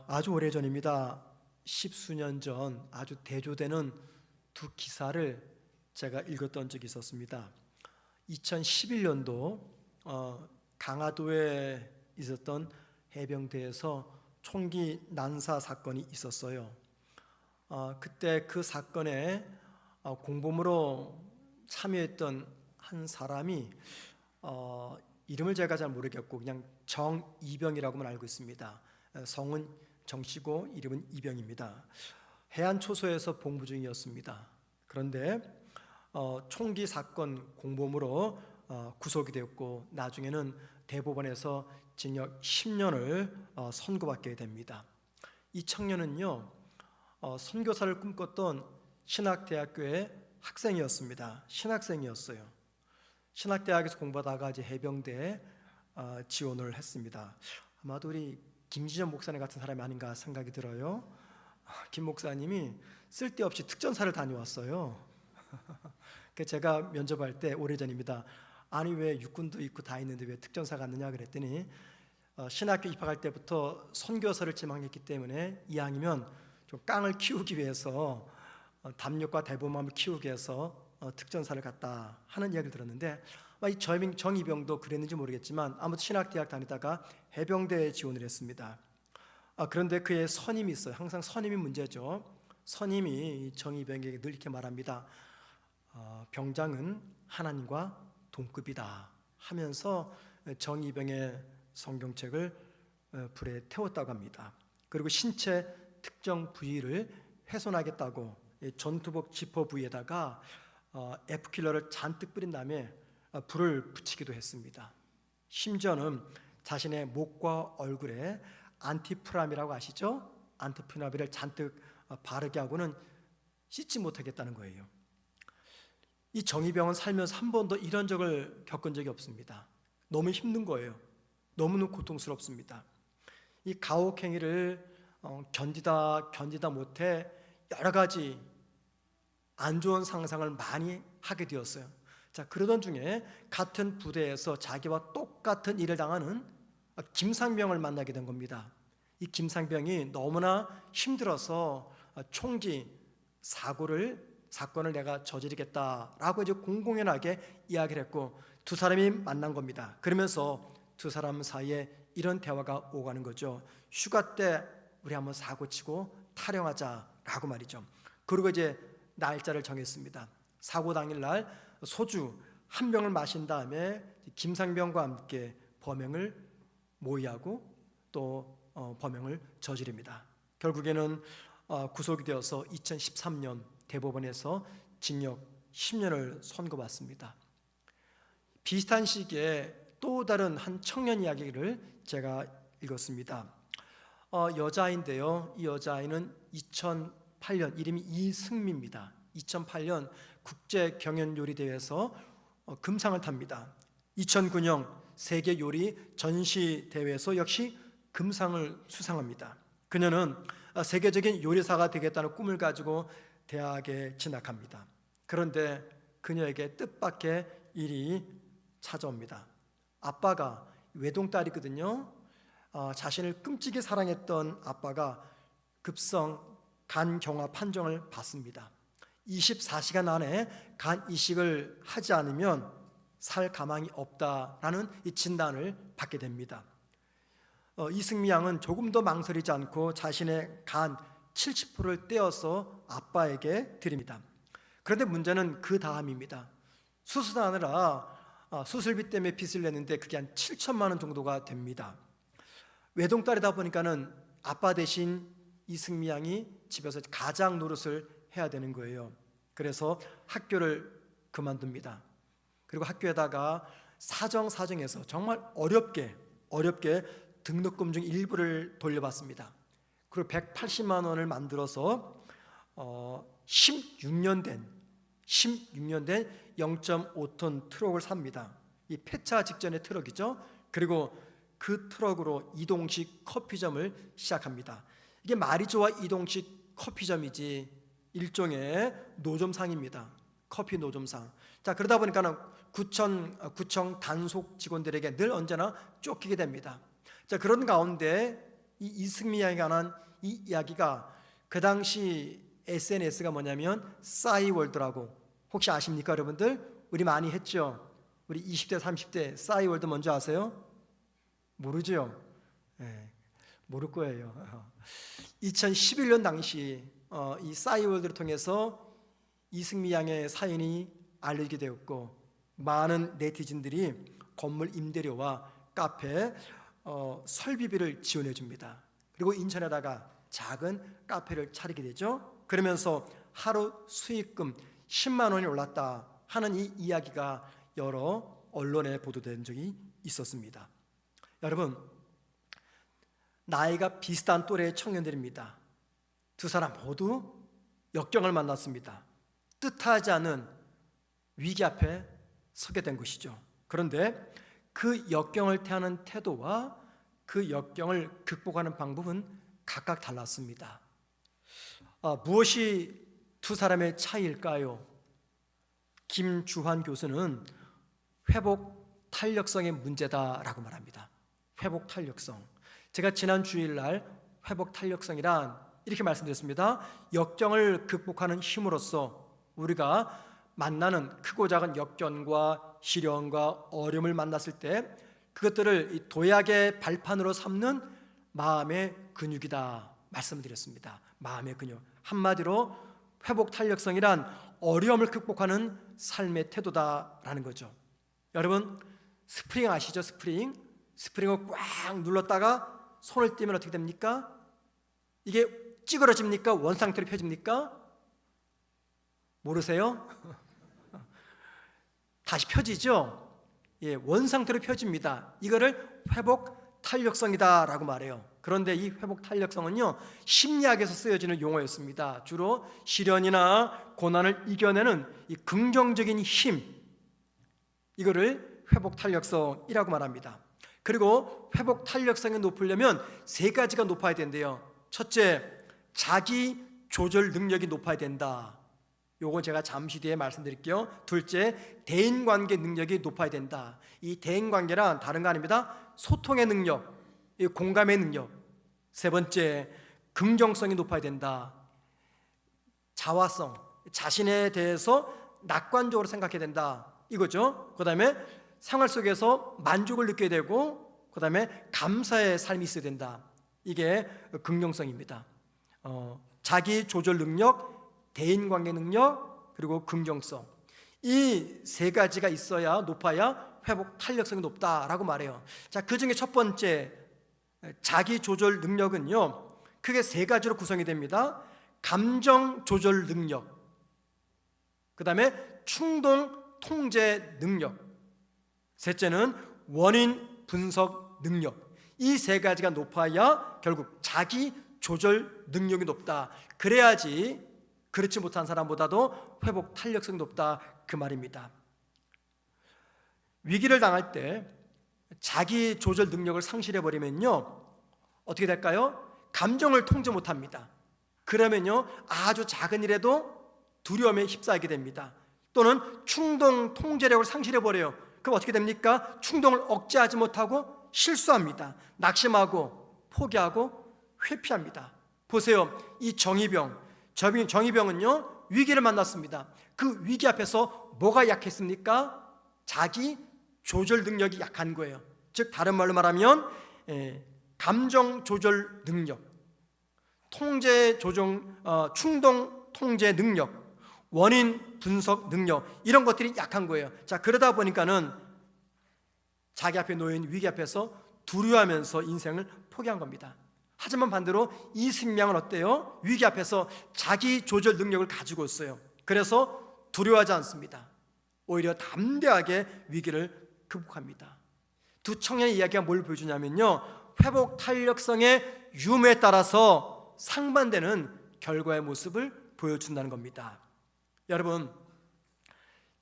아주 오래전입니다. 십수년 전 아주 대조되는 두 기사를 제가 읽었던 적이 있었습니다. 2011년도 강화도에 있었던 해병대에서 총기 난사 사건이 있었어요. 그때 그 사건에 공범으로 참여했던 한 사람이 이름을 제가 잘 모르겠고 그냥 정이병이라고만 알고 있습니다. 성은 정씨고 이름은 이병입니다. 해안초소에서 복무 중이었습니다. 그런데 총기 사건 공범으로 구속이 되었고 나중에는 대법원에서 징역 10년을 선고받게 됩니다. 이 청년은요 선교사를 꿈꿨던 신학대학교의 학생이었습니다. 신학생이었어요. 신학대학에서 공부하다가 이제 해병대에 지원을 했습니다. 아마도 우리 김지전 목사님 같은 사람이 아닌가 생각이 들어요. 김 목사님이 쓸데없이 특전사를 다녀왔어요. 제가 면접할 때 오래전입니다. 아니 왜 육군도 있고 다 있는데 왜 특전사 갔느냐 그랬더니 신학교 입학할 때부터 선교사를 지망했기 때문에 이왕이면 좀 깡을 키우기 위해서 담력과 대범함을 키우기 위해서 특전사를 갔다 하는 이야기를 들었는데 이 정이병도 그랬는지 모르겠지만 아무튼 신학대학 다니다가 해병대에 지원을 했습니다. 그런데 그의 선임이 있어요. 항상 선임이 문제죠. 선임이 정이병에게 늘 이렇게 말합니다. 병장은 하나님과 동급이다 하면서 정이병의 성경책을 불에 태웠다고 합니다. 그리고 신체 특정 부위를 훼손하겠다고 전투복 지퍼 부위에다가 F킬러를 잔뜩 뿌린 다음에 불을 붙이기도 했습니다. 심지어는 자신의 목과 얼굴에 안티프라미라고 아시죠? 안티프라미를 잔뜩 바르게 하고는 씻지 못하겠다는 거예요. 이 정이병은 살면서 한 번도 이런 적을 겪은 적이 없습니다. 너무 힘든 거예요. 너무너무 고통스럽습니다. 이 가혹행위를 견디다 못해 여러 가지 안 좋은 상상을 많이 하게 되었어요. 그러던 중에 같은 부대에서 자기와 똑같은 일을 당하는 김상병을 만나게 된 겁니다. 이 김상병이 너무나 힘들어서 총기 사건을 내가 저지르겠다라고 이제 공공연하게 이야기를 했고 두 사람이 만난 겁니다. 그러면서 두 사람 사이에 이런 대화가 오가는 거죠. 휴가 때 우리 한번 사고치고 타령하자라고 말이죠. 그리고 이제 날짜를 정했습니다. 사고 당일날 소주 한 병을 마신 다음에 김상병과 함께 범행을 모의하고 또 범행을 저지릅니다. 결국에는 구속이 되어서 2013년 대법원에서 징역 10년을 선고받습니다. 비슷한 시기에 또 다른 한 청년 이야기를 제가 읽었습니다. 여자인데요. 이 여자아이는 2008년 이름이 이승미입니다. 2008년 국제경연요리대회에서 금상을 탑니다. 2009년 세계요리 전시대회에서 역시 금상을 수상합니다. 그녀는 세계적인 요리사가 되겠다는 꿈을 가지고 대학에 진학합니다. 그런데 그녀에게 뜻밖의 일이 찾아옵니다. 아빠가 외동딸이거든요. 자신을 끔찍이 사랑했던 아빠가 급성 간경화 판정을 받습니다. 24시간 안에 간 이식을 하지 않으면 살 가망이 없다라는 이 진단을 받게 됩니다. 이승미 양은 조금 더 망설이지 않고 자신의 간 70%를 떼어서 아빠에게 드립니다. 그런데 문제는 그 다음입니다. 수술하느라 수술비 때문에 빚을 냈는데 그게 한 7천만 원 정도가 됩니다. 외동딸이다 보니까는 아빠 대신 이승미 양이 집에서 가장 노릇을 해야 되는 거예요. 그래서 학교를 그만둡니다. 그리고 학교에다가 사정에서 정말 어렵게 등록금 중 일부를 돌려받습니다. 그리고 180만 원을 만들어서 16년 된 0.5톤 트럭을 삽니다. 이 폐차 직전의 트럭이죠. 그리고 그 트럭으로 이동식 커피점을 시작합니다. 이게 말이 좋아 이동식 커피점이지 일종의 노점상입니다. 커피 노점상. 그러다 보니까 구청 단속 직원들에게 늘 언제나 쫓기게 됩니다. 그런 가운데 이 이승미 이야기가 관한 이 이야기가 그 당시 SNS가 뭐냐면 싸이월드라고, 혹시 아십니까 여러분들? 우리 많이 했죠. 우리 20대 30대 싸이월드 뭔지 아세요? 모르죠? 네, 모를 거예요. 2011년 당시 이 싸이월드를 통해서 이승미 양의 사연이 알려지게 되었고, 많은 네티즌들이 건물 임대료와 카페 설비비를 지원해 줍니다. 그리고 인천에다가 작은 카페를 차리게 되죠. 그러면서 하루 수익금 10만 원이 올랐다 하는 이 이야기가 여러 언론에 보도된 적이 있었습니다. 여러분, 나이가 비슷한 또래의 청년들입니다. 두 사람 모두 역경을 만났습니다. 뜻하지 않은 위기 앞에 서게 된 것이죠. 그런데 그 역경을 대하는 태도와 그 역경을 극복하는 방법은 각각 달랐습니다. 무엇이 두 사람의 차이일까요? 김주환 교수는 회복 탄력성의 문제다라고 말합니다. 회복 탄력성. 제가 지난 주일날 회복 탄력성이란 이렇게 말씀드렸습니다. 역경을 극복하는 힘으로써 우리가 만나는 크고 작은 역경과 시련과 어려움을 만났을 때 그것들을 도약의 발판으로 삼는 마음의 근육이다 말씀드렸습니다. 마음의 근육. 한마디로 회복 탄력성이란 어려움을 극복하는 삶의 태도다라는 거죠. 여러분, 스프링 아시죠? 스프링을 꽉 눌렀다가 손을 떼면 어떻게 됩니까? 이게 찌그러집니까? 원상태로 펴집니까? 모르세요? 다시 펴지죠? 예, 원상태로 펴집니다. 이거를 회복 탄력성이다라고 말해요. 그런데 이 회복 탄력성은요, 심리학에서 쓰여지는 용어였습니다. 주로 시련이나 고난을 이겨내는 이 긍정적인 힘, 이거를 회복 탄력성이라고 말합니다. 그리고 회복 탄력성이 높으려면 세 가지가 높아야 된대요. 첫째, 자기 조절 능력이 높아야 된다. 요건 제가 잠시 뒤에 말씀드릴게요. 둘째, 대인관계 능력이 높아야 된다. 이 대인관계란 다른 거 아닙니다. 소통의 능력, 공감의 능력. 세 번째, 긍정성이 높아야 된다. 자화성, 자신에 대해서 낙관적으로 생각해야 된다, 이거죠. 그 다음에 생활 속에서 만족을 느껴야 되고, 그 다음에 감사의 삶이 있어야 된다. 이게 긍정성입니다. 자기 조절 능력, 대인관계 능력, 그리고 긍정성. 이 세 가지가 있어야, 높아야 회복 탄력성이 높다라고 말해요. 자, 그 중에 첫 번째 자기 조절 능력은요, 크게 세 가지로 구성이 됩니다. 감정 조절 능력, 그 다음에 충동 통제 능력, 셋째는 원인 분석 능력. 이 세 가지가 높아야 결국 자기 조절 능력이 높다. 그래야지 그렇지 못한 사람보다도 회복 탄력성이 높다, 그 말입니다. 위기를 당할 때 자기 조절 능력을 상실해버리면요, 어떻게 될까요? 감정을 통제 못합니다. 그러면요, 아주 작은 일에도 두려움에 휩싸이게 됩니다. 또는 충동 통제력을 상실해버려요. 그럼 어떻게 됩니까? 충동을 억제하지 못하고 실수합니다. 낙심하고 포기하고 회피합니다. 보세요, 이 정의병은요, 위기를 만났습니다. 그 위기 앞에서 뭐가 약했습니까? 자기 조절 능력이 약한 거예요. 즉 다른 말로 말하면 감정 조절 능력, 충동 통제 능력, 원인 분석 능력, 이런 것들이 약한 거예요. 자, 그러다 보니까는 자기 앞에 놓인 위기 앞에서 두려워하면서 인생을 포기한 겁니다. 하지만 반대로 이승명은 어때요? 위기 앞에서 자기 조절 능력을 가지고 있어요. 그래서 두려워하지 않습니다. 오히려 담대하게 위기를 극복합니다. 두 청년의 이야기가 뭘 보여주냐면요, 회복 탄력성의 유무에 따라서 상반되는 결과의 모습을 보여준다는 겁니다. 여러분,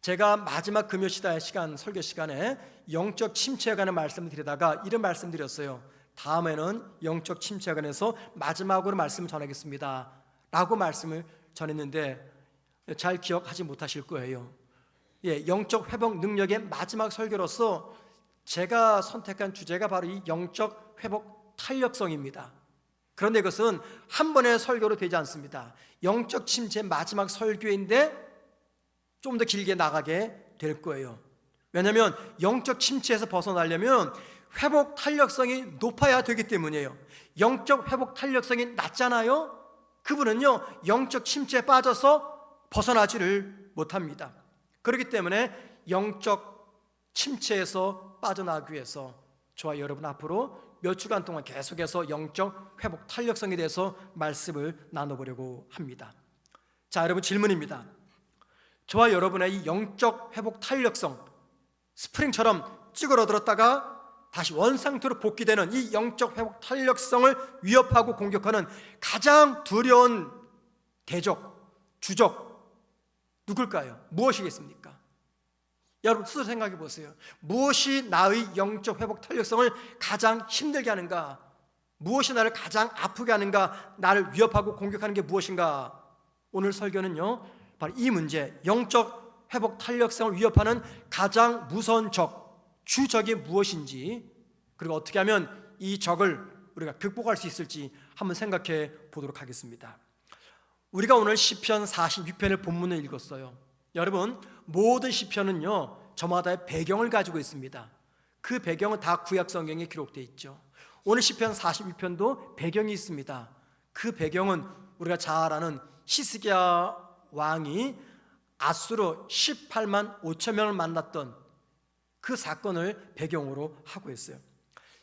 제가 마지막 금요 시간 설교 시간에 영적 침체에 관한 말씀을 드리다가 이런 말씀 드렸어요. 다음에는 영적 침체에 관해서 마지막으로 말씀을 전하겠습니다 라고 말씀을 전했는데 잘 기억하지 못하실 거예요. 영적 회복 능력의 마지막 설교로서 제가 선택한 주제가 바로 이 영적 회복 탄력성입니다. 그런데 이것은 한 번의 설교로 되지 않습니다. 영적 침체의 마지막 설교인데 좀 더 길게 나가게 될 거예요. 왜냐하면 영적 침체에서 벗어나려면 회복 탄력성이 높아야 되기 때문이에요. 영적 회복 탄력성이 낮잖아요. 그분은요 영적 침체에 빠져서 벗어나지를 못합니다. 그렇기 때문에 영적 침체에서 빠져나가기 위해서 저와 여러분 앞으로 몇 주간 동안 계속해서 영적 회복 탄력성에 대해서 말씀을 나눠보려고 합니다. 자, 여러분 질문입니다. 저와 여러분의 이 영적 회복 탄력성, 스프링처럼 찌그러들었다가 다시 원상태로 복귀되는 이 영적 회복 탄력성을 위협하고 공격하는 가장 두려운 대적, 주적 누굴까요? 무엇이겠습니까? 여러분 스스로 생각해 보세요. 무엇이 나의 영적 회복 탄력성을 가장 힘들게 하는가? 무엇이 나를 가장 아프게 하는가? 나를 위협하고 공격하는 게 무엇인가? 오늘 설교는요 바로 이 문제, 영적 회복 탄력성을 위협하는 가장 무서운 적, 주적이 무엇인지, 그리고 어떻게 하면 이 적을 우리가 극복할 수 있을지 한번 생각해 보도록 하겠습니다. 우리가 오늘 시편 46편의 본문을 읽었어요. 여러분 모든 시편은요 저마다의 배경을 가지고 있습니다. 그 배경은 다 구약 성경에 기록되어 있죠. 오늘 시편 46편도 배경이 있습니다. 그 배경은 우리가 잘 아는 히스기야 왕이 아수르 18만 5천 명을 만났던 그 사건을 배경으로 하고 있어요.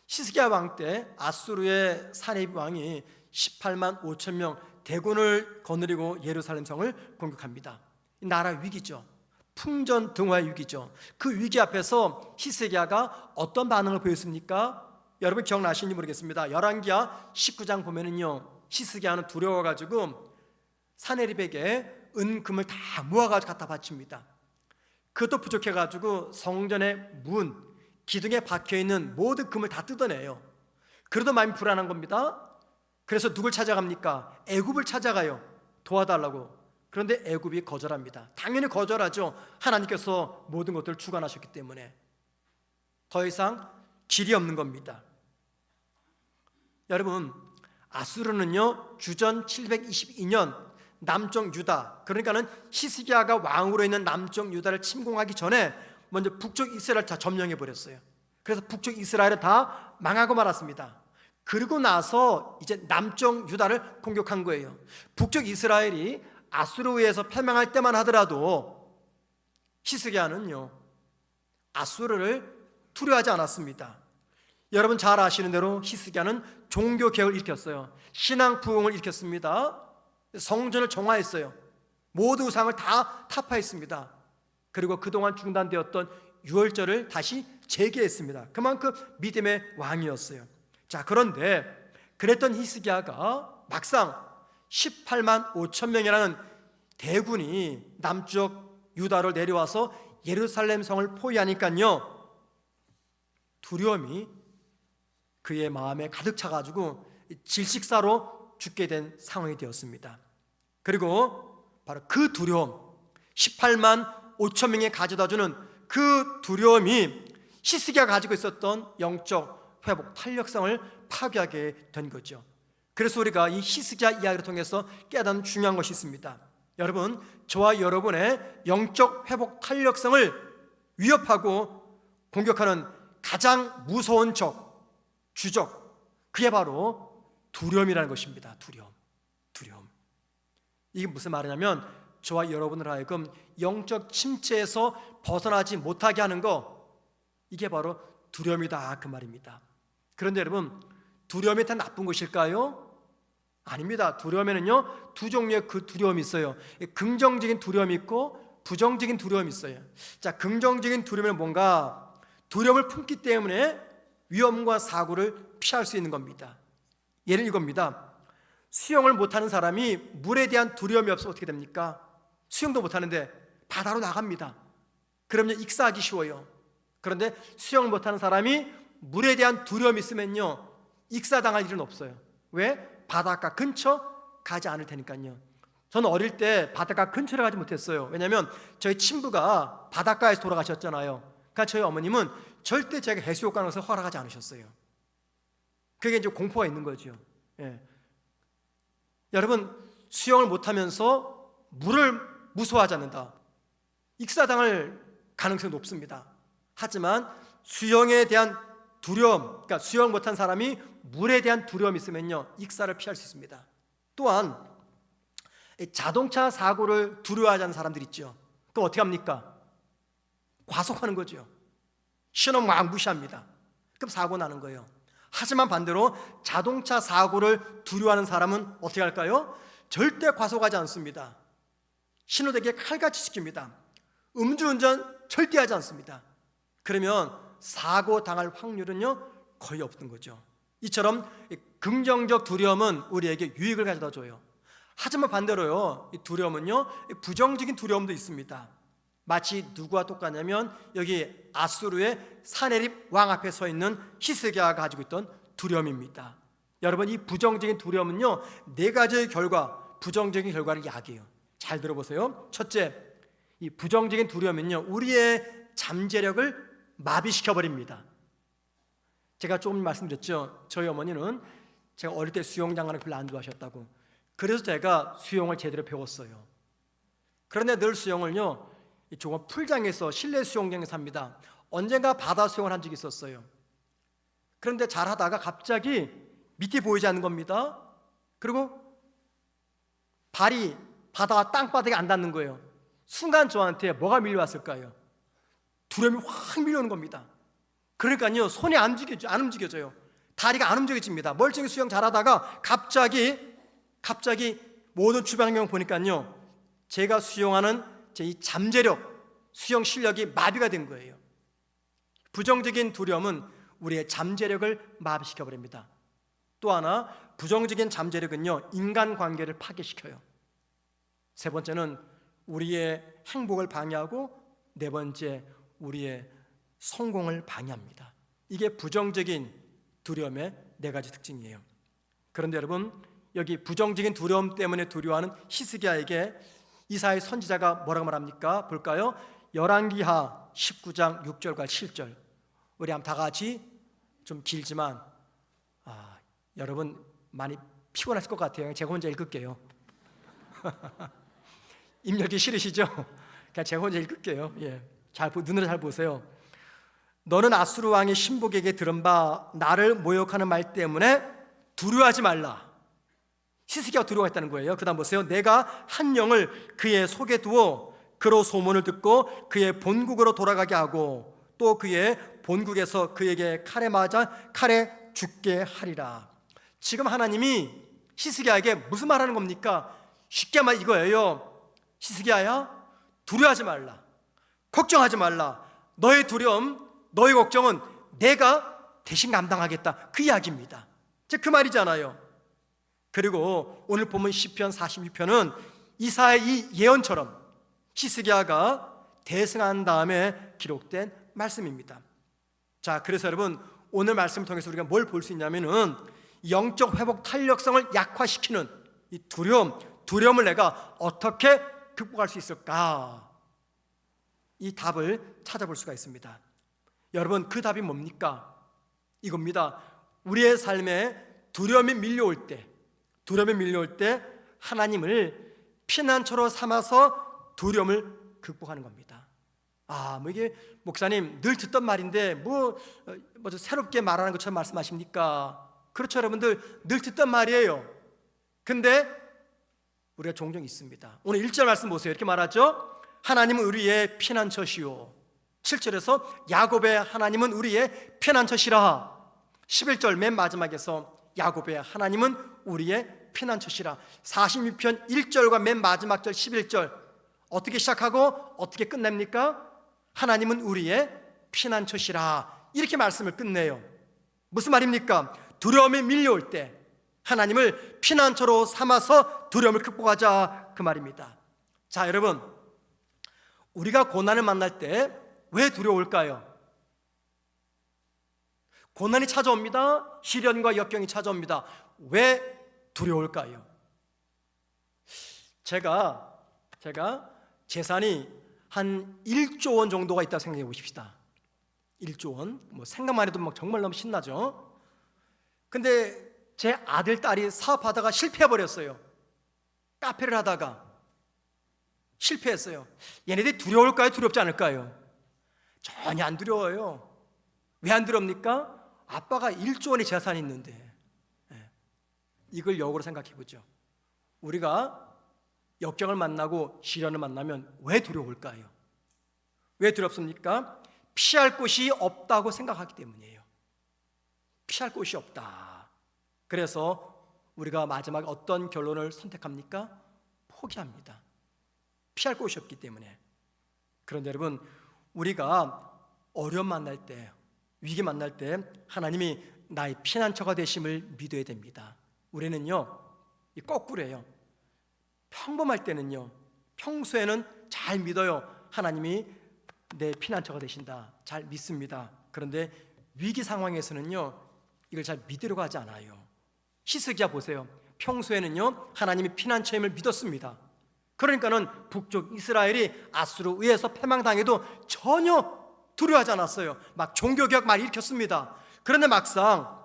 히스기야 왕 때 아수르의 사네립 왕이 18만 5천 명 대군을 거느리고 예루살렘 성을 공격합니다. 나라 위기죠. 풍전등화의 위기죠. 그 위기 앞에서 히스기야가 어떤 반응을 보였습니까? 여러분 기억나시는지 모르겠습니다. 열왕기하 19장 보면은요 히스기야는 두려워가지고 사네립에게 은금을 다 모아가지고 갖다 바칩니다. 그것도 부족해가지고 성전의 문, 기둥에 박혀있는 모든 금을 다 뜯어내요. 그래도 마음이 불안한 겁니다. 그래서 누굴 찾아갑니까? 애굽을 찾아가요. 도와달라고. 그런데 애굽이 거절합니다. 당연히 거절하죠. 하나님께서 모든 것들을 주관하셨기 때문에 더 이상 길이 없는 겁니다. 여러분 아수르는요 주전 722년 남쪽 유다, 그러니까는 히스기야가 왕으로 있는 남쪽 유다를 침공하기 전에 먼저 북쪽 이스라엘을 다 점령해 버렸어요. 그래서 북쪽 이스라엘은 다 망하고 말았습니다. 그리고 나서 이제 남쪽 유다를 공격한 거예요. 북쪽 이스라엘이 아수르에 의해서 패망할 때만 하더라도 히스기야는요 아수르를 두려워하지 않았습니다. 여러분 잘 아시는 대로 히스기야는 종교개혁을 일으켰어요. 신앙 부흥을 일으켰습니다. 성전을 정화했어요. 모든 우상을 다 타파했습니다. 그리고 그동안 중단되었던 유월절을 다시 재개했습니다. 그만큼 믿음의 왕이었어요. 자, 그런데 그랬던 히스기야가 막상 18만 5천 명이라는 대군이 남쪽 유다를 내려와서 예루살렘 성을 포위하니까요 두려움이 그의 마음에 가득 차가지고 질식사로 죽게 된 상황이 되었습니다. 그리고 바로 그 두려움, 18만 5천 명이 가져다주는 그 두려움이 히스기야가 가지고 있었던 영적 회복 탄력성을 파괴하게 된 거죠. 그래서 우리가 이 히스기야 이야기를 통해서 깨닫는 중요한 것이 있습니다. 여러분, 저와 여러분의 영적 회복 탄력성을 위협하고 공격하는 가장 무서운 적, 주적, 그게 바로 두려움이라는 것입니다. 두려움. 이게 무슨 말이냐면 저와 여러분을 하여금 영적 침체에서 벗어나지 못하게 하는 거, 이게 바로 두려움이다 그 말입니다. 그런데 여러분 두려움이 다 나쁜 것일까요? 아닙니다. 두려움에는요 두 종류의 그 두려움이 있어요. 긍정적인 두려움이 있고 부정적인 두려움이 있어요. 자, 긍정적인 두려움은 뭔가 두려움을 품기 때문에 위험과 사고를 피할 수 있는 겁니다. 예를 이겁니다. 수영을 못하는 사람이 물에 대한 두려움이 없으면 어떻게 됩니까? 수영도 못하는데 바다로 나갑니다. 그러면 익사하기 쉬워요. 그런데 수영을 못하는 사람이 물에 대한 두려움이 있으면요 익사당할 일은 없어요. 왜? 바닷가 근처 가지 않을 테니까요. 저는 어릴 때 바닷가 근처를 가지 못했어요. 왜냐하면 저희 친부가 바닷가에서 돌아가셨잖아요. 그러니까 저희 어머님은 절대 제가 해수욕 가는 것을 허락하지 않으셨어요. 그게 이제 공포가 있는 거죠. 예. 여러분, 수영을 못하면서 물을 무서워하지 않는다, 익사당할 가능성이 높습니다. 하지만 수영에 대한 두려움, 그러니까 수영 못한 사람이 물에 대한 두려움이 있으면요, 익사를 피할 수 있습니다. 또한 자동차 사고를 두려워하지 않는 사람들 있죠. 그럼 어떻게 합니까? 과속하는 거죠. 신호 막 무시합니다. 그럼 사고 나는 거예요. 하지만 반대로 자동차 사고를 두려워하는 사람은 어떻게 할까요? 절대 과속하지 않습니다. 신호대기에 칼같이 지킵니다. 음주운전 절대 하지 않습니다. 그러면 사고 당할 확률은요, 거의 없는 거죠. 이처럼 긍정적 두려움은 우리에게 유익을 가져다 줘요. 하지만 반대로요, 이 두려움은요, 부정적인 두려움도 있습니다. 마치 누구와 똑같냐면 여기 아수르의 사네립 왕 앞에 서 있는 히스기야가 가지고 있던 두려움입니다. 여러분, 이 부정적인 두려움은요, 네 가지의 결과, 부정적인 결과를 야기해요. 잘 들어보세요. 첫째, 이 부정적인 두려움은요, 우리의 잠재력을 마비시켜버립니다. 제가 조금 말씀드렸죠. 저희 어머니는 제가 어릴 때 수영장 가는 걸 별로 안 좋아하셨다고. 그래서 제가 수영을 제대로 배웠어요. 그런데 늘 수영을요, 조금 풀장에서, 실내 수영장에서 합니다. 언젠가 바다 수영을 한 적이 있었어요. 그런데 잘하다가 갑자기 밑이 보이지 않는 겁니다. 그리고 발이 바다 땅바닥에 안 닿는 거예요. 순간 저한테 뭐가 밀려왔을까요? 두려움이 확 밀려오는 겁니다. 그러니까요, 손이 안 움직여져요. 다리가 안 움직여집니다. 멀쩡히 수영 잘하다가 갑자기 모든 주변 환경 보니까요, 제가 수영하는 제 이 잠재력, 수영 실력이 마비가 된 거예요. 부정적인 두려움은 우리의 잠재력을 마비시켜버립니다. 또 하나, 부정적인 잠재력은요, 인간관계를 파괴시켜요. 세 번째는 우리의 행복을 방해하고, 네 번째, 우리의 성공을 방해합니다. 이게 부정적인 두려움의 네 가지 특징이에요. 그런데 여러분, 여기 부정적인 두려움 때문에 두려워하는 히스기야에게 이사야 선지자가 뭐라고 말합니까? 볼까요? 열왕기하 19장 6절과 7절. 우리 한번 다 같이, 좀 길지만 여러분 많이 피곤하실 것 같아요. 제가 혼자 읽을게요. 입력이 싫으시죠? 그냥 제가 혼자 읽을게요. 눈으로 잘 보세요. 너는 아수르 왕의 신복에게 들은 바 나를 모욕하는 말 때문에 두려워하지 말라. 히스기야가 두려워했다는 거예요. 그 다음 보세요. 내가 한 영을 그의 속에 두어 그로 소문을 듣고 그의 본국으로 돌아가게 하고 또 그의 본국에서 그에게 칼에 죽게 하리라. 지금 하나님이 히스기야에게 무슨 말하는 겁니까? 쉽게 말 이거예요. 히스기야야, 두려워하지 말라. 걱정하지 말라. 너의 두려움, 너의 걱정은 내가 대신 감당하겠다. 그 이야기입니다. 그 말이잖아요. 그리고 오늘 본문 시편 46편은 이사야의 이 예언처럼 히스기야가 대승한 다음에 기록된 말씀입니다. 자, 그래서 여러분, 오늘 말씀을 통해서 우리가 뭘 볼 수 있냐면은 영적 회복 탄력성을 약화시키는 이 두려움을 내가 어떻게 극복할 수 있을까? 이 답을 찾아볼 수가 있습니다. 여러분, 그 답이 뭡니까? 이겁니다. 우리의 삶에 두려움이 밀려올 때 하나님을 피난처로 삼아서 두려움을 극복하는 겁니다. 이게 목사님 늘 듣던 말인데 뭐 새롭게 말하는 것처럼 말씀하십니까? 그렇죠, 여러분들, 늘 듣던 말이에요. 근데 우리가 종종 있습니다. 오늘 1절 말씀 보세요. 이렇게 말하죠. 하나님은 우리의 피난처시오. 7절에서 야곱의 하나님은 우리의 피난처시라. 11절 맨 마지막에서 야곱의 하나님은 우리의 피난처시라. 46편 1절과 맨 마지막 절 11절 어떻게 시작하고 어떻게 끝냅니까? 하나님은 우리의 피난처시라. 이렇게 말씀을 끝내요. 무슨 말입니까? 두려움이 밀려올 때 하나님을 피난처로 삼아서 두려움을 극복하자, 그 말입니다. 자, 여러분, 우리가 고난을 만날 때 왜 두려울까요? 고난이 찾아옵니다. 시련과 역경이 찾아옵니다. 왜 두려울까요? 제가 재산이 한 1조 원 정도가 있다고 생각해 보십시다. 1조 원. 생각만 해도 정말 너무 신나죠? 근데 제 아들, 딸이 사업하다가 실패해버렸어요. 카페를 하다가 실패했어요. 얘네들이 두려울까요? 두렵지 않을까요? 전혀 안 두려워요. 왜 안 두렵니까? 아빠가 1조 원의 재산이 있는데. 이걸 역으로 생각해 보죠. 우리가 역경을 만나고 시련을 만나면 왜 두려울까요? 왜 두렵습니까? 피할 곳이 없다고 생각하기 때문이에요. 피할 곳이 없다. 그래서 우리가 마지막에 어떤 결론을 선택합니까? 포기합니다. 피할 곳이 없기 때문에. 그런데 여러분, 우리가 어려움 만날 때, 위기 만날 때 하나님이 나의 피난처가 되심을 믿어야 됩니다. 우리는요, 거꾸로예요. 평범할 때는요, 평소에는 잘 믿어요. 하나님이 내 피난처가 되신다. 잘 믿습니다. 그런데 위기 상황에서는요, 이걸 잘 믿으려고 하지 않아요. 히스기야 보세요. 평소에는요, 하나님이 피난처임을 믿었습니다. 그러니까는 북쪽 이스라엘이 아수르에 의해서 패망당해도 전혀 두려워하지 않았어요. 막 종교개혁 막 일으켰습니다. 그런데 막상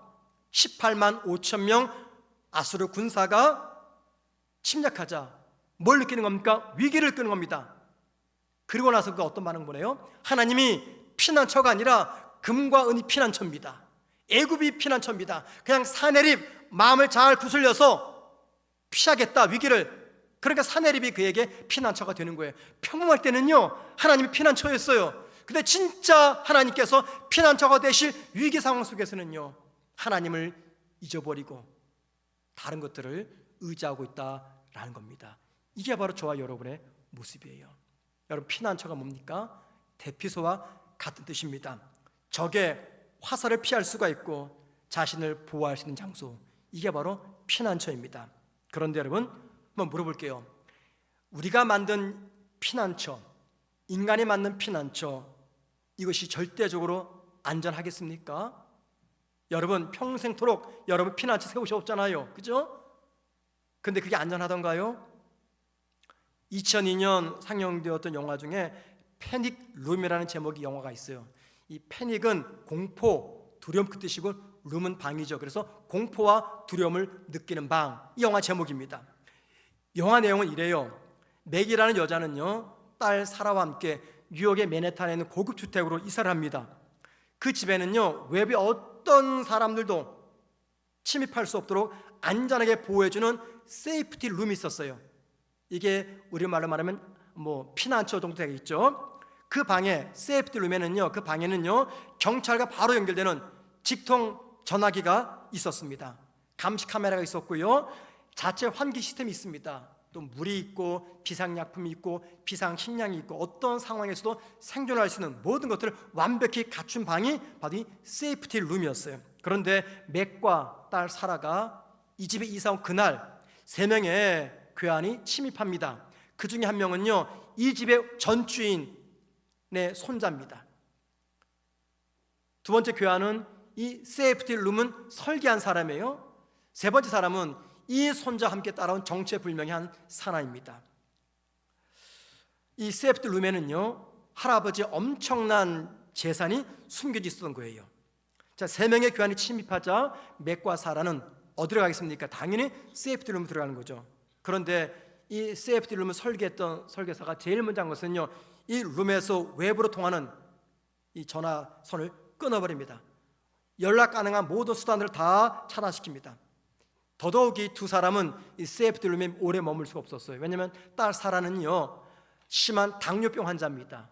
18만 5천 명 아수르 군사가 침략하자 뭘 느끼는 겁니까? 위기를 느끼는 겁니다. 그리고 나서 그 어떤 반응 보내요? 하나님이 피난처가 아니라 금과 은이 피난처입니다. 애굽이 피난처입니다. 그냥 사내립 마음을 잘 구슬려서 피하겠다 위기를. 그러니까 사내립이 그에게 피난처가 되는 거예요. 평범할 때는요, 하나님이 피난처였어요. 근데 진짜 하나님께서 피난처가 되실 위기 상황 속에서는요, 하나님을 잊어버리고 다른 것들을 의지하고 있다라는 겁니다. 이게 바로 저와 여러분의 모습이에요. 여러분, 피난처가 뭡니까? 대피소와 같은 뜻입니다. 적의 화살을 피할 수가 있고 자신을 보호할 수 있는 장소, 이게 바로 피난처입니다. 그런데 여러분, 한번 물어볼게요. 우리가 만든 피난처, 인간이 만든 피난처, 이것이 절대적으로 안전하겠습니까? 여러분, 평생토록 여러분 피난처 세우셨잖아요, 그죠? 근데 그게 안전하던가요? 2002년 상영되었던 영화 중에 패닉 룸이라는 제목의 영화가 있어요. 이 패닉은 공포, 두려움 그 뜻이고 룸은 방이죠. 그래서 공포와 두려움을 느끼는 방, 이 영화 제목입니다. 영화 내용은 이래요. 맥이라는 여자는요, 딸 사라와 함께 뉴욕의 맨해튼에 있는 고급 주택으로 이사를 합니다. 그 집에는요, 외부의 어떤 사람들도 침입할 수 없도록 안전하게 보호해주는 세이프티 룸이 있었어요. 이게 우리말로 말하면 피난처 정도 되겠죠. 그 방에, 세이프티 룸에는요, 그 방에는요, 경찰과 바로 연결되는 직통 전화기가 있었습니다. 감시 카메라가 있었고요, 자체 환기 시스템이 있습니다. 또 물이 있고 비상약품이 있고 비상식량이 있고 어떤 상황에서도 생존할 수 있는 모든 것들을 완벽히 갖춘 방이 바로 이 세이프티 룸이었어요. 그런데 맥과 딸 사라가 이 집에 이사 온 그날 3명의 괴한이 침입합니다. 그 중에 한 명은요, 이 집의 전주인의 손자입니다. 두 번째 괴한은 이 세이프티 룸은 설계한 사람이에요. 세 번째 사람은 이 손자와 함께 따라온 정체불명한 사나이입니다. 이 세이프티 룸에는요, 할아버지의 엄청난 재산이 숨겨져 있었던 거예요. 자, 3명의 괴한이 침입하자 맥과 사라는 어디로 가겠습니까? 당연히 세이프티 룸으로 들어가는 거죠. 그런데 이 세이프티 룸을 설계했던 설계사가 제일 먼저 한 것은요, 이 룸에서 외부로 통하는 이 전화선을 끊어버립니다. 연락 가능한 모든 수단들을 다 차단시킵니다. 더더욱이 두 사람은 이 세이프티 룸에 오래 머물 수가 없었어요. 왜냐하면 딸 사라는요, 심한 당뇨병 환자입니다.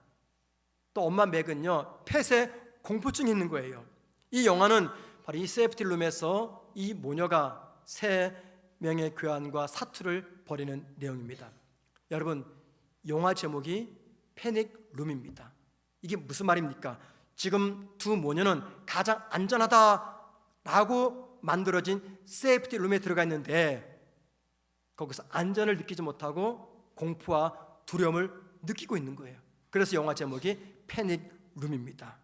또 엄마 맥은요, 폐쇄 공포증이 있는 거예요. 이 영화는 바로 이 세이프티 룸에서 이 모녀가 3명의 괴한과 사투를 벌이는 내용입니다. 여러분, 영화 제목이 패닉 룸입니다. 이게 무슨 말입니까? 지금 두 모녀는 가장 안전하다라고 만들어진 세이프티 룸에 들어가 있는데 거기서 안전을 느끼지 못하고 공포와 두려움을 느끼고 있는 거예요. 그래서 영화 제목이 패닉 룸입니다.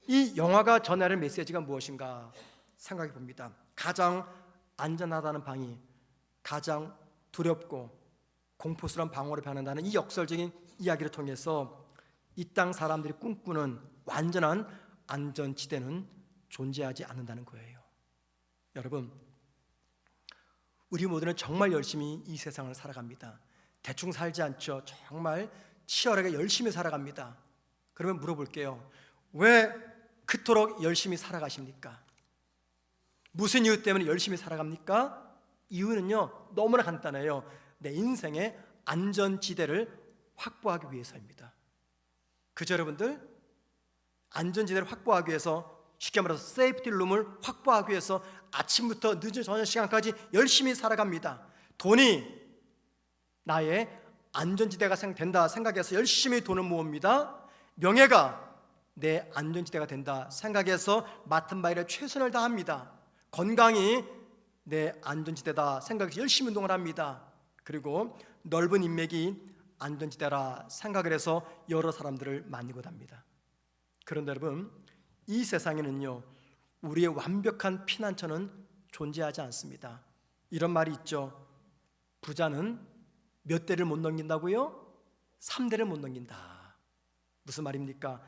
이 영화가 전하는 메시지가 무엇인가 생각해 봅니다. 가장 안전하다는 방이 가장 두렵고 공포스러운 방으로 변한다는 이 역설적인 이야기를 통해서 이 땅 사람들이 꿈꾸는 완전한 안전지대는 존재하지 않는다는 거예요. 여러분, 우리 모두는 정말 열심히 이 세상을 살아갑니다. 대충 살지 않죠. 정말 치열하게 열심히 살아갑니다. 그러면 물어볼게요. 왜 그토록 열심히 살아가십니까? 무슨 이유 때문에 열심히 살아갑니까? 이유는요, 너무나 간단해요. 내 인생의 안전지대를 확보하기 위해서입니다. 그죠, 여러분들? 안전지대를 확보하기 위해서, 쉽게 말해서 세이프티 룸을 확보하기 위해서 아침부터 늦은 저녁 시간까지 열심히 살아갑니다. 돈이 나의 안전지대가 된다 생각해서 열심히 돈을 모읍니다. 명예가 내 안전지대가 된다 생각해서 맡은 바일에 최선을 다합니다. 건강이 내 안전지대다 생각해서 열심히 운동을 합니다. 그리고 넓은 인맥이 안전지대라 생각을 해서 여러 사람들을 만나고 답니다. 그런데 여러분, 이 세상에는요, 우리의 완벽한 피난처는 존재하지 않습니다. 이런 말이 있죠. 부자는 몇 대를 못 넘긴다고요? 3대를 못 넘긴다. 무슨 말입니까?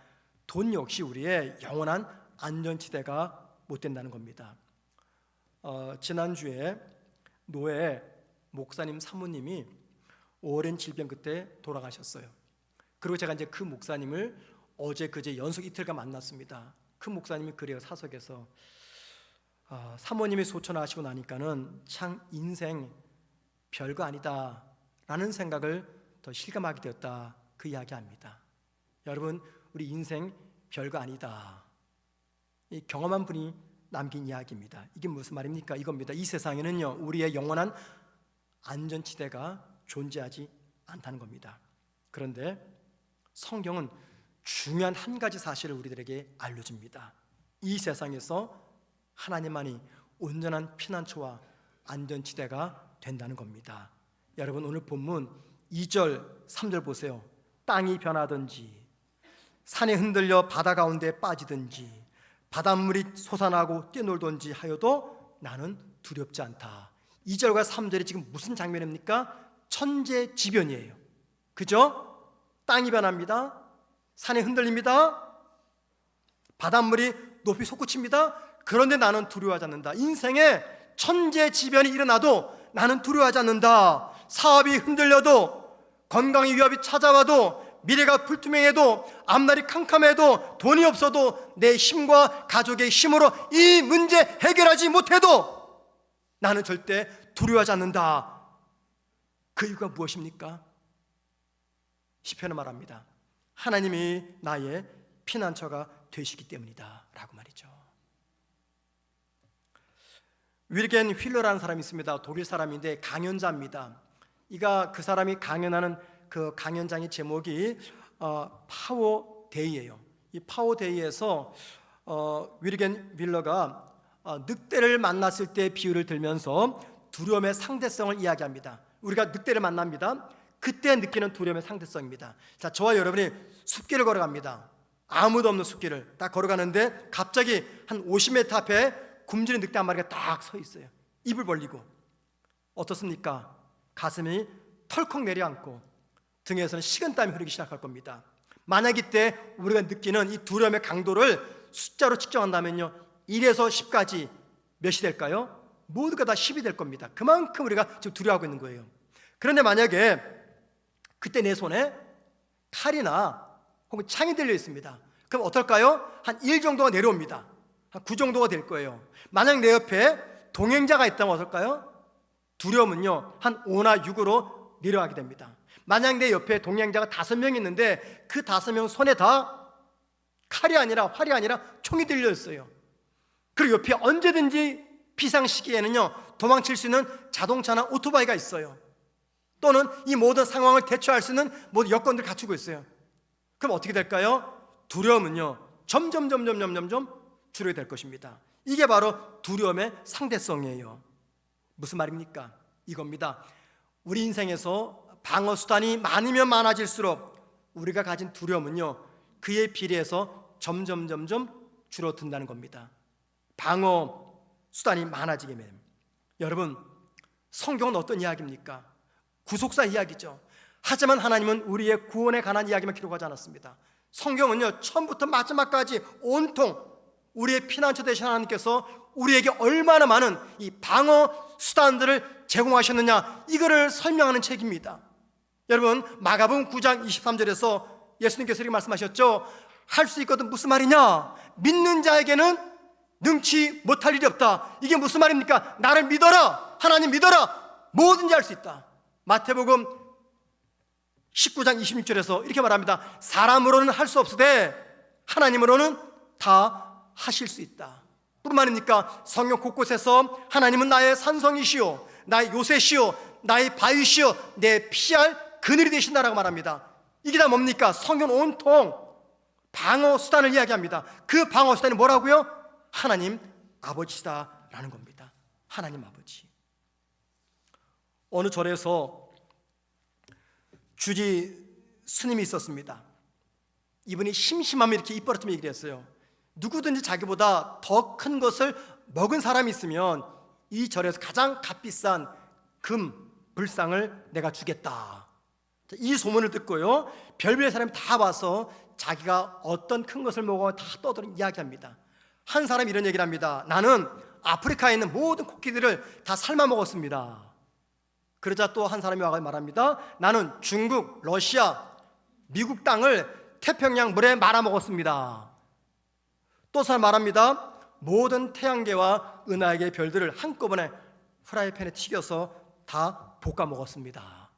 돈 역시 우리의 영원한 안전지대가 못 된다는 겁니다. 지난주에 노예 목사님 사모님이 오랜 질병 끝에 돌아가셨어요. 그리고 제가 이제 그 목사님을 어제 그제 연속 이틀간 만났습니다. 그 목사님이 그래요, 사석에서 사모님이 소천하시고 나니까는 참 인생 별거 아니다 라는 생각을 더 실감하게 되었다, 그 이야기합니다. 여러분, 우리 인생 별거 아니다, 이 경험한 분이 남긴 이야기입니다. 이게 무슨 말입니까? 이겁니다. 이 세상에는요, 우리의 영원한 안전지대가 존재하지 않다는 겁니다. 그런데 성경은 중요한 한 가지 사실을 우리들에게 알려줍니다. 이 세상에서 하나님만이 온전한 피난처와 안전지대가 된다는 겁니다. 여러분, 오늘 본문 2절 3절 보세요. 땅이 변하든지 산이 흔들려 바다 가운데 빠지든지 바닷물이 솟아나고 뛰놀든지 하여도 나는 두렵지 않다. 2절과 3절이 지금 무슨 장면입니까? 천재지변이에요. 그죠? 땅이 변합니다. 산이 흔들립니다. 바닷물이 높이 솟구칩니다. 그런데 나는 두려워하지 않는다. 인생에 천재지변이 일어나도 나는 두려워하지 않는다. 사업이 흔들려도, 건강의 위협이 찾아와도, 미래가 불투명해도, 앞날이 캄캄해도, 돈이 없어도, 내 힘과 가족의 힘으로 이 문제 해결하지 못해도 나는 절대 두려워하지 않는다. 그 이유가 무엇입니까? 시편은 말합니다. 하나님이 나의 피난처가 되시기 때문이다 라고 말이죠. 윌겐 휠러라는 사람이 있습니다. 독일 사람인데 강연자입니다. 그 사람이 강연하는 그 강연장의 제목이 파워데이예요. 이 파워데이에서 윌겐 윌러가 늑대를 만났을 때 비유를 들면서 두려움의 상대성을 이야기합니다. 우리가 늑대를 만납니다. 그때 느끼는 두려움의 상대성입니다. 자, 저와 여러분이 숲길을 걸어갑니다. 아무도 없는 숲길을 딱 걸어가는데 갑자기 한 50m 앞에 굶주린 늑대 한 마리가 딱 서 있어요. 입을 벌리고. 어떻습니까? 가슴이 털컥 내려앉고 등에서는 식은땀이 흐르기 시작할 겁니다. 만약 이때 우리가 느끼는 이 두려움의 강도를 숫자로 측정한다면요, 1에서 10까지 몇이 될까요? 모두가 다 10이 될 겁니다. 그만큼 우리가 지금 두려워하고 있는 거예요. 그런데 만약에 그때 내 손에 칼이나 혹은 창이 들려 있습니다. 그럼 어떨까요? 한 1 정도가 내려옵니다. 한 9 정도가 될 거예요. 만약 내 옆에 동행자가 있다면 어떨까요? 두려움은요, 한 5나 6으로 내려가게 됩니다. 만약 내 옆에 동행자가 5명 있는데 그 5명 손에 다 칼이 아니라 활이 아니라 총이 들려 있어요. 그리고 옆에 언제든지 비상시기에는요, 도망칠 수 있는 자동차나 오토바이가 있어요. 또는 이 모든 상황을 대처할 수 있는 모든 여건들을 갖추고 있어요. 그럼 어떻게 될까요? 두려움은요, 점점 줄어들게 될 것입니다. 이게 바로 두려움의 상대성이에요. 무슨 말입니까? 이겁니다. 우리 인생에서 방어 수단이 많으면 많아질수록 우리가 가진 두려움은요, 그에 비례해서 점점 줄어든다는 겁니다. 방어 수단이 많아지게 되면. 여러분, 성경은 어떤 이야기입니까? 구속사 이야기죠. 하지만 하나님은 우리의 구원에 관한 이야기만 기록하지 않았습니다. 성경은요, 처음부터 마지막까지 온통 우리의 피난처 되신 하나님께서 우리에게 얼마나 많은 이 방어 수단들을 제공하셨느냐, 이거를 설명하는 책입니다. 여러분, 마가복음 9장 23절에서 예수님께서 이렇게 말씀하셨죠. 할 수 있거든. 무슨 말이냐? 믿는 자에게는 능치 못할 일이 없다. 이게 무슨 말입니까? 나를 믿어라, 하나님 믿어라, 뭐든지 할 수 있다. 마태복음 19장 26절에서 이렇게 말합니다. 사람으로는 할 수 없으되 하나님으로는 다 하실 수 있다. 무슨 말입니까? 성경 곳곳에서 하나님은 나의 산성이시오, 나의 요새시오, 나의 바위시오, 내 피할 그늘이 되신다라고 말합니다. 이게 다 뭡니까? 성경 온통 방어 수단을 이야기합니다. 그 방어 수단이 뭐라고요? 하나님 아버지시다라는 겁니다. 하나님 아버지. 어느 절에서 주지 스님이 있었습니다. 이분이 심심하면 이렇게 입 벌어뜨리며 얘기를 했어요. 누구든지 자기보다 더 큰 것을 먹은 사람이 있으면 이 절에서 가장 값비싼 금, 불상을 내가 주겠다. 이 소문을 듣고요, 별별 사람이 다 와서 자기가 어떤 큰 것을 먹어 다 떠들어 이야기합니다. 한 사람이 이런 얘기를 합니다. 나는 아프리카에 있는 모든 코끼리를 다 삶아 먹었습니다. 그러자 또 한 사람이 와서 말합니다. 나는 중국, 러시아, 미국 땅을 태평양 물에 말아 먹었습니다. 또 사람 말합니다. 모든 태양계와 은하계의 별들을 한꺼번에 프라이팬에 튀겨서 다 볶아 먹었습니다.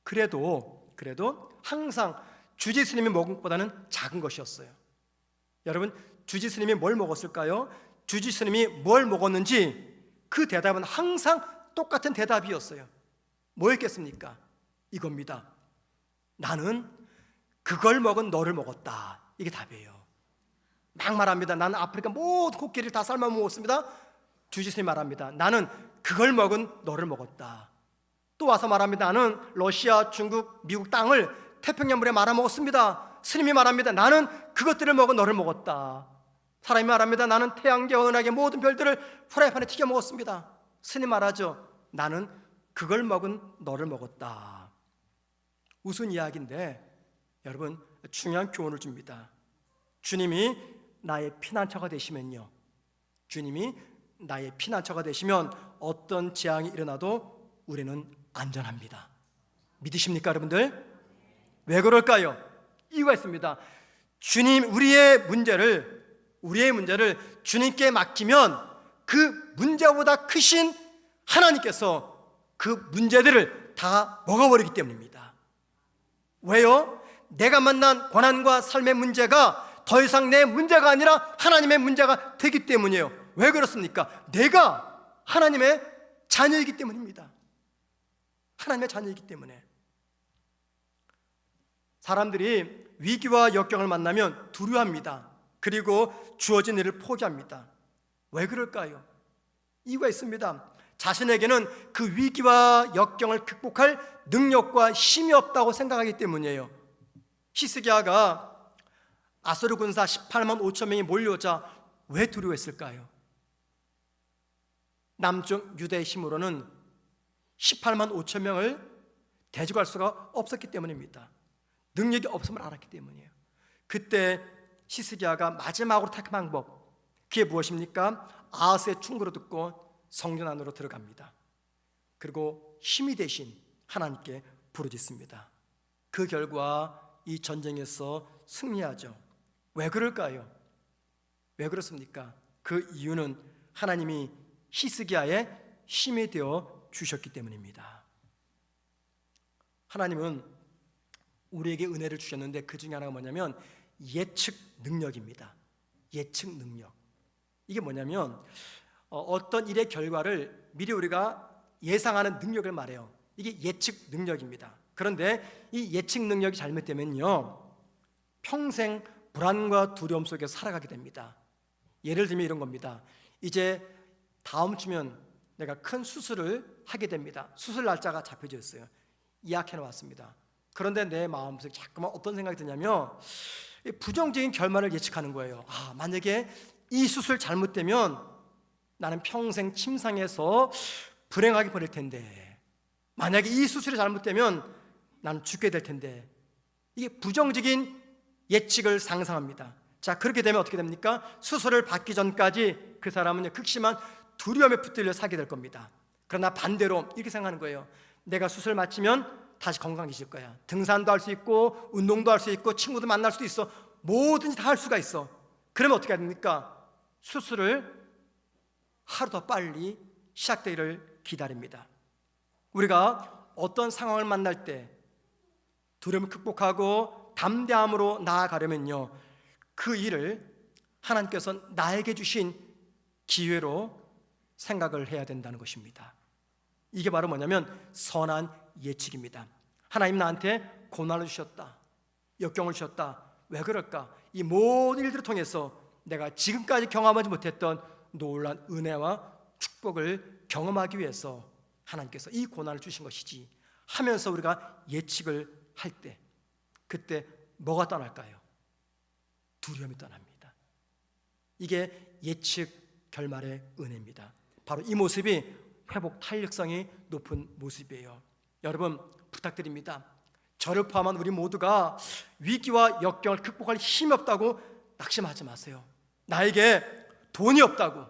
그래도 항상 주지 스님이 먹은 것보다는 작은 것이었어요. 여러분, 주지 스님이 뭘 먹었을까요? 주지 스님이 뭘 먹었는지 그 대답은 항상 똑같은 대답이었어요. 뭐였겠습니까? 이겁니다. 나는 그걸 먹은 너를 먹었다. 이게 답이에요. 막 말합니다. 나는 아프리카 모든 코끼리를 다 삶아 먹었습니다. 주지 스님이 말합니다. 나는 그걸 먹은 너를 먹었다. 또 와서 말합니다. 나는 러시아, 중국, 미국 땅을 태평양 물에 말아 먹었습니다. 스님이 말합니다. 나는 그것들을 먹은 너를 먹었다. 사람이 말합니다. 나는 태양계와 은하계 모든 별들을 프라이팬에 튀겨 먹었습니다. 스님 말하죠. 나는 그걸 먹은 너를 먹었다. 우스운 이야기인데 여러분, 중요한 교훈을 줍니다. 주님이 나의 피난처가 되시면요, 주님이 나의 피난처가 되시면 어떤 재앙이 일어나도 우리는 안전합니다. 믿으십니까, 여러분들? 왜 그럴까요? 이유가 있습니다. 주님, 우리의 문제를 주님께 맡기면 그 문제보다 크신 하나님께서 그 문제들을 다 먹어버리기 때문입니다. 왜요? 내가 만난 고난과 삶의 문제가 더 이상 내 문제가 아니라 하나님의 문제가 되기 때문이에요. 왜 그렇습니까? 내가 하나님의 자녀이기 때문입니다. 하나님의 자녀이기 때문에. 사람들이 위기와 역경을 만나면 두려워합니다. 그리고 주어진 일을 포기합니다. 왜 그럴까요? 이유가 있습니다. 자신에게는 그 위기와 역경을 극복할 능력과 힘이 없다고 생각하기 때문이에요. 히스기야가 아수르 군사 18만 5천 명이 몰려오자 왜 두려워했을까요? 남쪽 유대의 힘으로는 18만 5천 명을 대적할 수가 없었기 때문입니다. 능력이 없음을 알았기 때문이에요. 그때 히스기야가 마지막으로 택한 방법, 그게 무엇입니까? 아하스의 충고를 듣고 성전 안으로 들어갑니다. 그리고 힘이 되신 하나님께 부르짖습니다. 그 결과 이 전쟁에서 승리하죠. 왜 그럴까요? 왜 그렇습니까? 그 이유는 하나님이 히스기야의 힘이 되어 주셨기 때문입니다. 하나님은 우리에게 은혜를 주셨는데 그 중에 하나가 뭐냐면 예측 능력입니다. 예측 능력. 이게 뭐냐면 어떤 일의 결과를 미리 우리가 예상하는 능력을 말해요. 이게 예측 능력입니다. 그런데 이 예측 능력이 잘못되면요, 평생 불안과 두려움 속에서 살아가게 됩니다. 예를 들면 이런 겁니다. 이제 다음 주면 내가 큰 수술을 하게 됩니다. 수술 날짜가 잡혀져 있어요. 예약해 놓았습니다. 그런데 내 마음속에 자꾸만 어떤 생각이 드냐면 부정적인 결말을 예측하는 거예요. 만약에 이 수술 잘못되면 나는 평생 침상에서 불행하게 보낼 텐데, 만약에 이 수술이 잘못되면 나는 죽게 될 텐데, 이게 부정적인 예측을 상상합니다. 자, 그렇게 되면 어떻게 됩니까? 수술을 받기 전까지 그 사람은 극심한 두려움에 붙들려 살게 될 겁니다. 그러나 반대로 이렇게 생각하는 거예요. 내가 수술 마치면 다시 건강해질 거야. 등산도 할 수 있고 운동도 할 수 있고 친구도 만날 수도 있어. 뭐든지 다 할 수가 있어. 그러면 어떻게 됩니까? 수술을 하루 더 빨리 시작되기를 기다립니다. 우리가 어떤 상황을 만날 때 두려움을 극복하고 담대함으로 나아가려면요, 그 일을 하나님께서 나에게 주신 기회로 생각을 해야 된다는 것입니다. 이게 바로 뭐냐면 선한 예측입니다. 하나님 나한테 고난을 주셨다, 역경을 주셨다. 왜 그럴까? 이 모든 일들을 통해서 내가 지금까지 경험하지 못했던 놀라운 은혜와 축복을 경험하기 위해서 하나님께서 이 고난을 주신 것이지 하면서 우리가 예측을 할 때, 그때 뭐가 떠날까요? 두려움이 떠납니다. 이게 예측 결말의 은혜입니다. 바로 이 모습이 회복 탄력성이 높은 모습이에요. 여러분 부탁드립니다. 저를 포함한 우리 모두가 위기와 역경을 극복할 힘이 없다고 낙심하지 마세요. 나에게 돈이 없다고,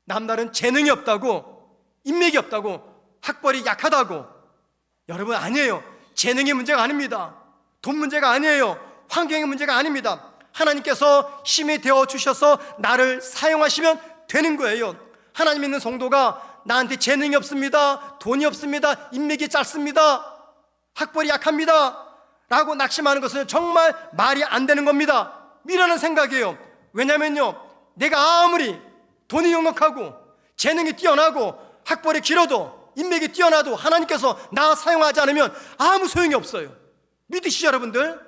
남다른 재능이 없다고, 인맥이 없다고, 학벌이 약하다고. 여러분 아니에요. 재능의 문제가 아닙니다. 돈 문제가 아니에요. 환경의 문제가 아닙니다. 하나님께서 힘이 되어주셔서 나를 사용하시면 되는 거예요. 하나님 믿는 성도가 나한테 재능이 없습니다, 돈이 없습니다, 인맥이 짧습니다, 학벌이 약합니다 라고 낙심하는 것은 정말 말이 안 되는 겁니다. 미련한 생각이에요. 왜냐면요, 내가 아무리 돈이 넉넉하고 재능이 뛰어나고 학벌이 길어도 인맥이 뛰어나도 하나님께서 나 사용하지 않으면 아무 소용이 없어요. 믿으시죠 여러분들?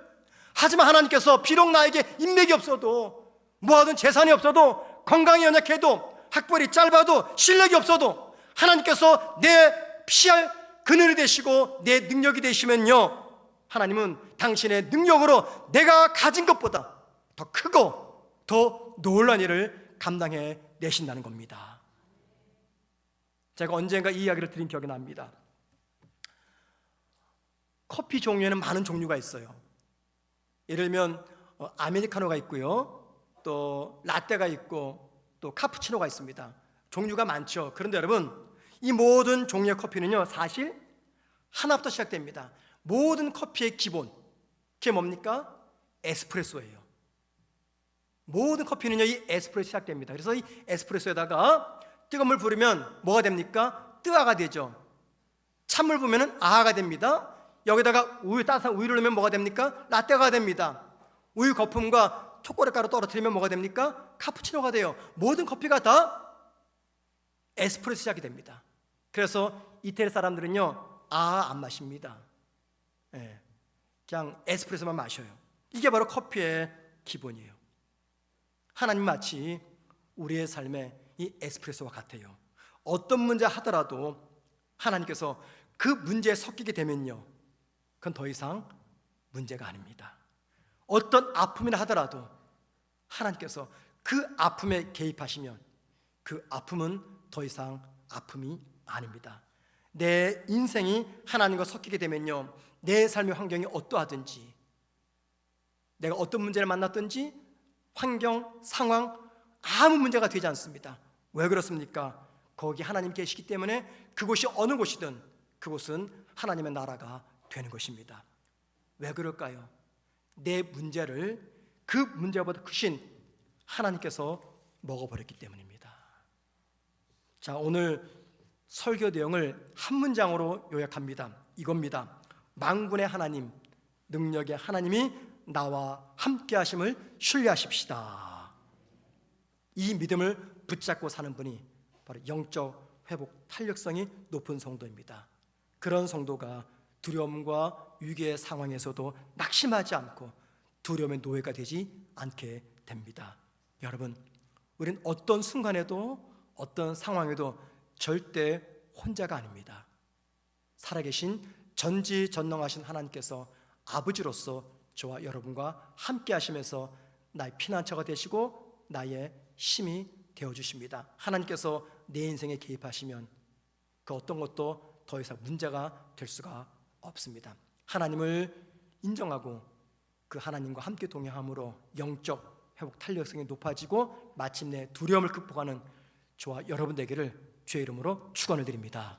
하지만 하나님께서 비록 나에게 인맥이 없어도, 모아둔 재산이 없어도, 건강이 연약해도, 학벌이 짧아도, 실력이 없어도 하나님께서 내 피할 그늘이 되시고 내 능력이 되시면요, 하나님은 당신의 능력으로 내가 가진 것보다 더 크고 더 놀라운 일을 감당해 내신다는 겁니다. 제가 언젠가 이 이야기를 드린 기억이 납니다. 커피 종류에는 많은 종류가 있어요. 예를 들면 아메리카노가 있고요, 또 라떼가 있고 또 카푸치노가 있습니다. 종류가 많죠. 그런데 여러분, 이 모든 종류의 커피는요 사실 하나부터 시작됩니다. 모든 커피의 기본, 그게 뭡니까? 에스프레소예요. 모든 커피는요 이 에스프레소 시작됩니다. 그래서 이 에스프레소에다가 뜨거운 물 부으면 뭐가 됩니까? 뜨아가 되죠. 찬물 부으면 아가 됩니다. 여기다가 우유, 따뜻한 우유를 넣으면 뭐가 됩니까? 라떼가 됩니다. 우유 거품과 초콜릿 가루 떨어뜨리면 뭐가 됩니까? 카푸치노가 돼요. 모든 커피가 다 에스프레소 시작이 됩니다. 그래서 이태리 사람들은요 안 마십니다. 그냥 에스프레소만 마셔요. 이게 바로 커피의 기본이에요. 하나님 마치 우리의 삶에 이 에스프레소와 같아요. 어떤 문제 하더라도 하나님께서 그 문제에 섞이게 되면요, 그건 더 이상 문제가 아닙니다. 어떤 아픔이나 하더라도 하나님께서 그 아픔에 개입하시면 그 아픔은 더 이상 아픔이 아닙니다. 내 인생이 하나님과 섞이게 되면요, 내 삶의 환경이 어떠하든지, 내가 어떤 문제를 만났든지 환경, 상황 아무 문제가 되지 않습니다. 왜 그렇습니까? 거기 하나님 계시기 때문에 그곳이 어느 곳이든 그곳은 하나님의 나라가 되는 것입니다. 왜 그럴까요? 내 문제를 그 문제보다 크신 하나님께서 먹어버렸기 때문입니다. 자, 오늘 설교 내용을 한 문장으로 요약합니다. 이겁니다. 만군의 하나님, 능력의 하나님이 나와 함께 하심을 신뢰하십시다. 이 믿음을 붙잡고 사는 분이 바로 영적 회복 탄력성이 높은 성도입니다. 그런 성도가 두려움과 위기의 상황에서도 낙심하지 않고 두려움의 노예가 되지 않게 됩니다. 여러분, 우린 어떤 순간에도 어떤 상황에도 절대 혼자가 아닙니다. 살아계신 전지전능하신 하나님께서 아버지로서 저와 여러분과 함께 하시면서 나의 피난처가 되시고 나의 힘이 되어주십니다. 하나님께서 내 인생에 개입하시면 그 어떤 것도 더 이상 문제가 될 수가 없습니다. 하나님을 인정하고 그 하나님과 함께 동행함으로 영적 회복 탄력성이 높아지고 마침내 두려움을 극복하는 저와 여러분 되기를 주의 이름으로 축원을 드립니다.